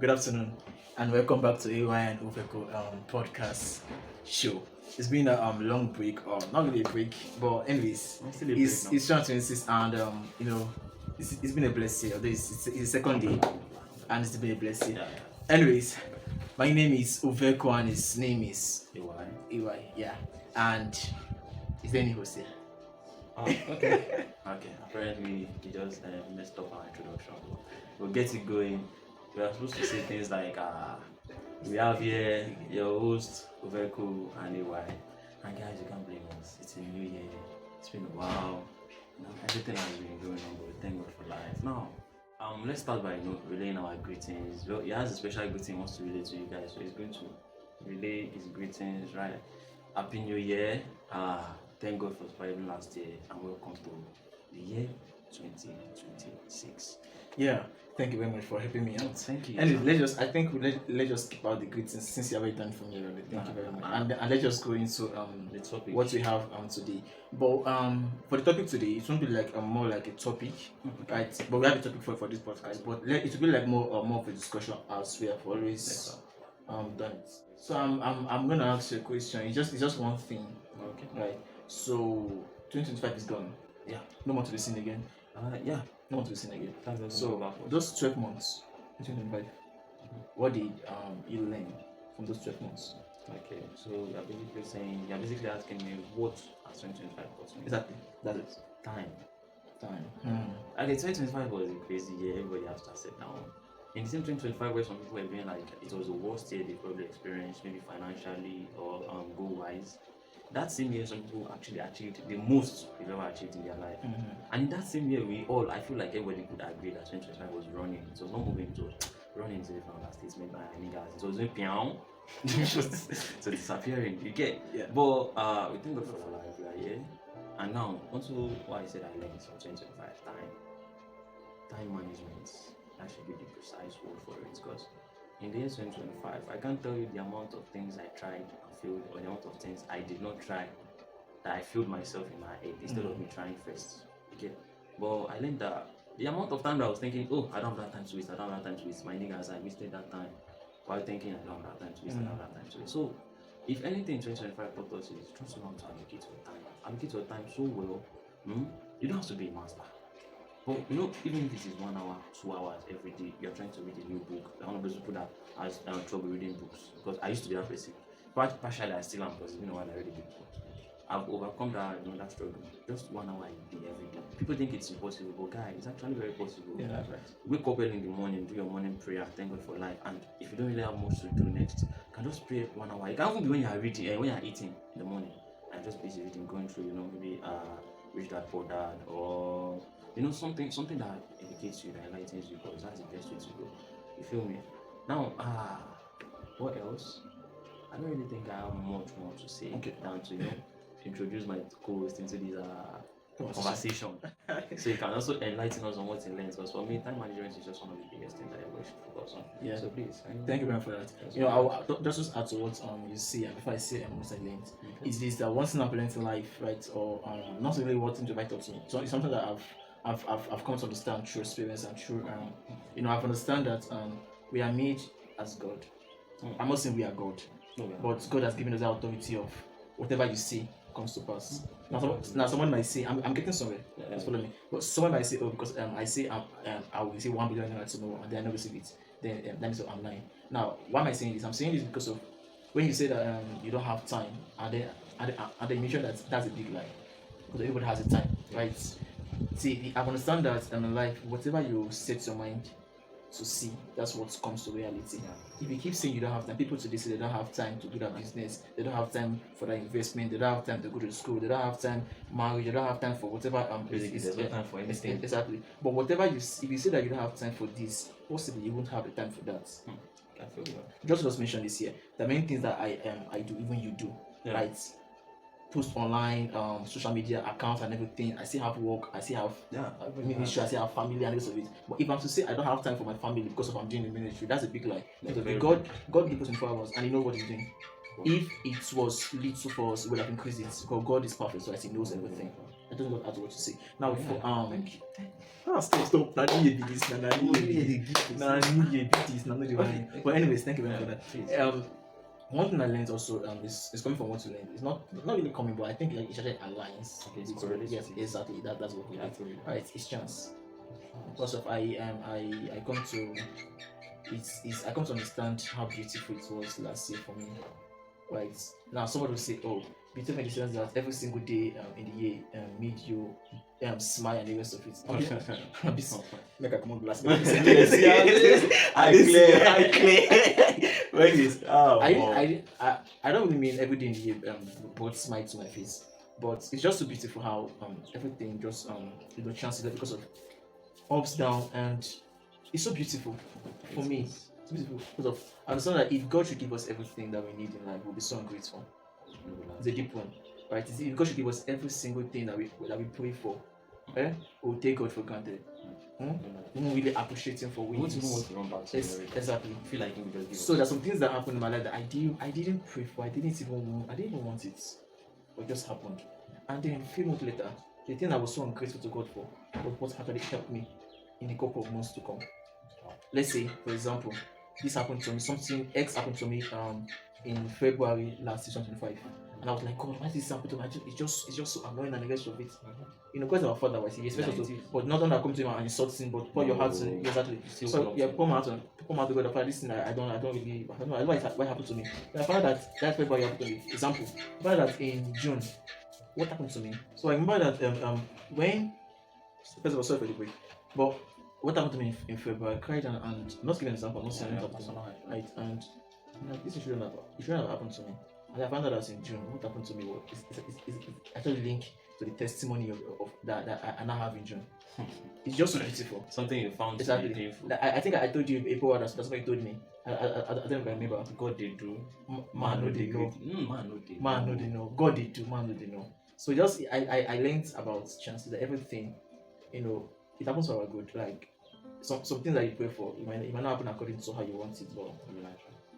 Good afternoon, and welcome back to AY and Ufeko podcast show. It's been a long break, or not really a break, but anyways, I'm still a break it's now. it's 2026, and it's been a blessing. Although it's the second day, and it's been a blessing. Yeah, Anyways, my name is Ufeko, and his name is yeah. Why? AY. Yeah, and is there any host here? Oh, okay. Okay. Apparently, you just messed up our introduction. We'll get it going. We are supposed to say things like, we have here your host, Uveku and AY. And guys, you can't blame us. It's a new year. It's been a while. Everything has been going on, but thank God for life. Now, let's start by relaying our greetings. Well, he has a special greeting he wants to relay to you guys, so he's going to relay his greetings, right? Happy New Year. Thank God for surviving last year and welcome to the year 2026. Yeah, thank you very much for helping me out. Thank you. And let's just keep out the greetings since you have already done for me already. Thank you very much. And let's just go into The topic. what we have today. But for the topic today, it won't be like more like a topic, right? But we have a topic for this podcast. But it will be like more of a discussion as we have always done it. So I'm gonna ask you a question. It's just one thing, Okay. right? So 2025 is gone. Yeah. No more to be seen again. Yeah. No more to be seen again. That's So those 12 months, 2025, what did you learn from those 12 months? Okay. So you're basically asking me what has 2025 taught me? Exactly. That's it. Time. Time. Okay, 2025 was a crazy year. Everybody has to accept now. In the same 2025, where some people were being like it was the worst year they probably experienced, maybe financially or goal wise. That same year, some people actually achieved the most they've ever achieved in their life. And in that same year, I feel like everybody could agree that 2025 was running. It was not moving, it was running to different understatement by niggas. It was doing piano. So disappearing. You get? Yeah. But we thank God for the life we are here. And now, onto what I said I learned from 2025 time. Time management. That should be the precise word for it, because in the year 2025, I can't tell you the amount of things I tried and failed, or the amount of things I did not try that I failed myself in my head instead of me trying first. Okay, but I learned that the amount of time that I was thinking, oh, I don't have that time to waste, I don't have that time to waste. My niggas, I wasted that time while thinking I don't have that time to waste, I don't have that time to waste. So, if anything, 2025 taught us is just know how to allocate your time. Allocate your time so well. You don't have to be a master. But even if this is 1 hour, 2 hours every day, you're trying to read a new book. I'm one of those people that has trouble reading books, because I used to be that person. But partially, I still am, because it's been a while I read a book. I've overcome that struggle. Just 1 hour a day every day. People think it's impossible, but guys, it's actually very possible. Yeah, that's right. Wake up early in the morning, do your morning prayer, thank God for life. And if you don't really have much to do next, you can just pray 1 hour. It can even be when you are reading, when you are eating in the morning, and just basically reading, going through, maybe Rich Dad Poor Dad, or something that educates you, that enlightens you, because that's the best way to go. You feel me? Now, what else? I don't really think I have much more to say than to introduce my co-host into this conversation, so you can also enlighten us on what he learns. Because for me, time management is just one of the biggest things that everybody should focus on. Yeah. So please, Thank you very much for that. I'll just add to what you say, and before I say what I learned, is this that one thing I've learned in life, right? Or not really what to write up to me. So it's something that I've come to understand through experience and through I've understand that we are made as God. I'm not saying we are God, but God has given us the authority of whatever you see comes to pass. Now someone might say, I'm getting somewhere. Just follow me. But someone might say, oh, because I say I will say 1 billion naira tomorrow and then I never receive it. Then that means I'm lying. Now, why am I saying this? I'm saying this because of when you say that you don't have time, and then you mention that that's a big lie, because everybody has a time, right? See, I understand that in life, whatever you set your mind to see, that's what comes to reality. If you keep saying you don't have time, people today say they don't have time to do that business, they don't have time for that investment, they don't have time to go to school, they don't have time marriage, they don't have time for whatever basically there's no time for anything. Exactly. But whatever if you say that you don't have time for this, possibly you won't have the time for that. I feel you. Just mention this here. The main things that I do, even you do, right? Post online, social media accounts and everything. I still have work, I still have ministry, I still have family and rest of it. But if I'm to say I don't have time for my family because of I'm doing the ministry, that's a big lie. Because God gives us 24 hours and He knows what He's doing. If it was little for us, we would have increased it, because God is perfect, so He knows everything. I don't know what to say. Now, Yeah, for thank you. stop. Now you be this. Now Oh, yeah, you the gift is- Now you be this. Now you Okay, be. But anyways, thank you very Yeah, much for please. that. One thing I learned also is coming from what you learned. It's not really coming, but I think like it actually aligns. Okay, it's with correlated yes, with it. exactly. That's what we Yeah, did. absolutely. Right, it's chance. Because of I come to I come to understand how beautiful it was last year for me. Right now, somebody will say, "Oh, beautiful in the sense that every single day in the year made you smile and the rest of it." Make I come on blast. I clear. Well, anyways, Oh, wow. I don't really mean every day in the year brought smile to my face, but it's just so beautiful how everything just translated because of ups down, and it's so beautiful for me. It's beautiful because of I understand that if God should give us everything that we need in life, we'll be so ungrateful. It's a deep one, right? If God should give us every single thing that we pray for, we'll take God for granted. We won't really appreciate Him for We won't even want wins. to run back to Yes, America. exactly. I feel like we just give So us- there's some things that happened in my life that I didn't pray for. I didn't even want it, but it just happened. And then a few months later, the thing I was so ungrateful to God for was what actually helped me in a couple of months to come. Let's say, for example, this happened to me. Something X happened to me in February last year, 2025, and I was like, God, why did this happen to me? It's just so annoying and the rest of it. Because our Father was here, expect us to, but not only come to Him and insult Him, but pour your heart in exactly. Still So come yeah, to pour my heart to God. Father, listen, I don't know what happened to me. But I found out that February happened to me. Example, I found out that in June, what happened to me? So I remember that when first of all, sorry for the break, but what happened to me in February, I cried and I'm not giving an example, I'm not saying it happened to me, right? And this shouldn't have happened to me. And I found out that in June, what happened to me was it's actually linked to the testimony of that I now have in June. It's just so beautiful. Something you found to Exactly. be painful. I think I told you a power that's what you told me. I don't remember. God they do. Man no they know. Man no they Man no they know. God they do. Man no they know. So just I learned about chances that everything, it happens for our good. Like some things that you pray for, it might not happen according to how you want it, but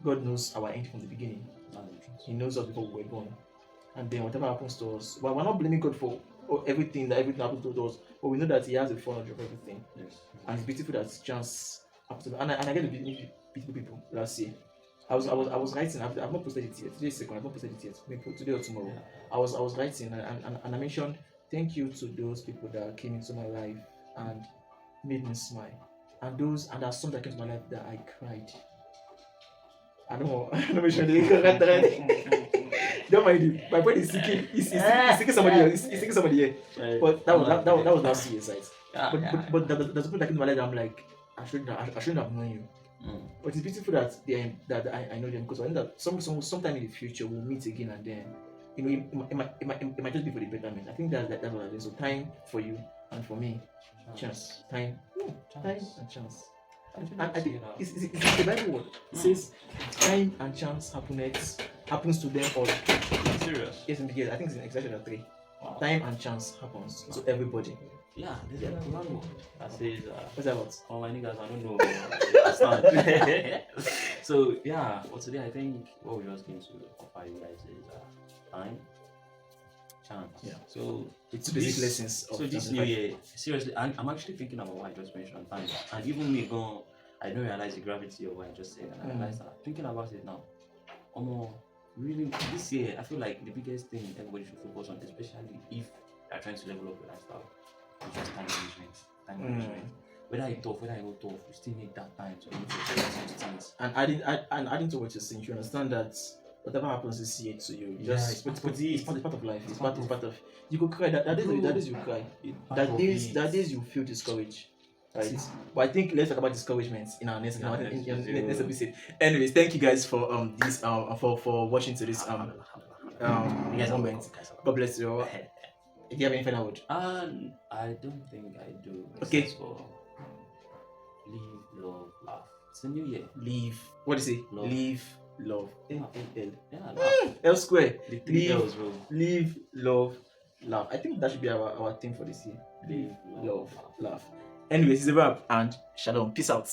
God knows our end from the beginning. He knows us before we were born. And then whatever happens to us, well, we're not blaming God for everything happens to us, but we know that He has a foreknowledge of everything. Yes. And it's beautiful that chance happens to me. And I get to meet beautiful people last year. I was writing. I've not posted it yet. Today's second. I've not posted it yet. Maybe today or tomorrow. Yeah. I was writing and I mentioned thank you to those people that came into my life and made me smile. And there's some that came to my life that I cried. I don't know. I'm not sure they don't mind it. My point is seeking. He's seeking somebody else. He's seeking somebody here. Right. But that was last year's right? Yeah, But there's people that came to my life that I'm like, I shouldn't have known you. But it's beautiful that I know them because I know that sometime in the future we'll meet again and then it might just be for the betterment. I think that's what it is. So time for you and for me, chance, time and chance. And I think it's the Bible word. It says time and chance happens to them all. Serious? Yes, because I think it's in Exodus 3. Wow. Time and chance happens to everybody. Yeah, there's a man that says What's that about? oh my niggas, I don't know. Understand? So yeah, for today I think what we just came to offer you guys is time, chance. Yeah. So It's basic lessons. So this new year, seriously, I'm actually thinking about what I just mentioned, time. And even me going, I don't realize the gravity of what I just said. And I realized that thinking about it now, really this year I feel like the biggest thing everybody should focus on, especially if you're trying to level up your lifestyle, is just time management. Time management. Whether it's tough, whether it's not tough, you still need that time to do some things. And adding to what you're saying, you understand that whatever happens this year to you, it's part of life. It's part of you could cry. That days you cry. That days you feel discouraged. Right. But I think let's talk about discouragement in our next episode. Anyways, thank you guys for this for watching to this moment. God bless you. Do you have any final word? I don't think I do. Okay. For live, love, laugh. It's a new year. Leave. What do you say? Love. Leave, love. L. Yeah, laugh. L square. The three Leave. L's, bro. Live, love, laugh. I think that should be our theme for this year. Live, love, laugh. Anyways, it's a wrap and shalom. Peace out.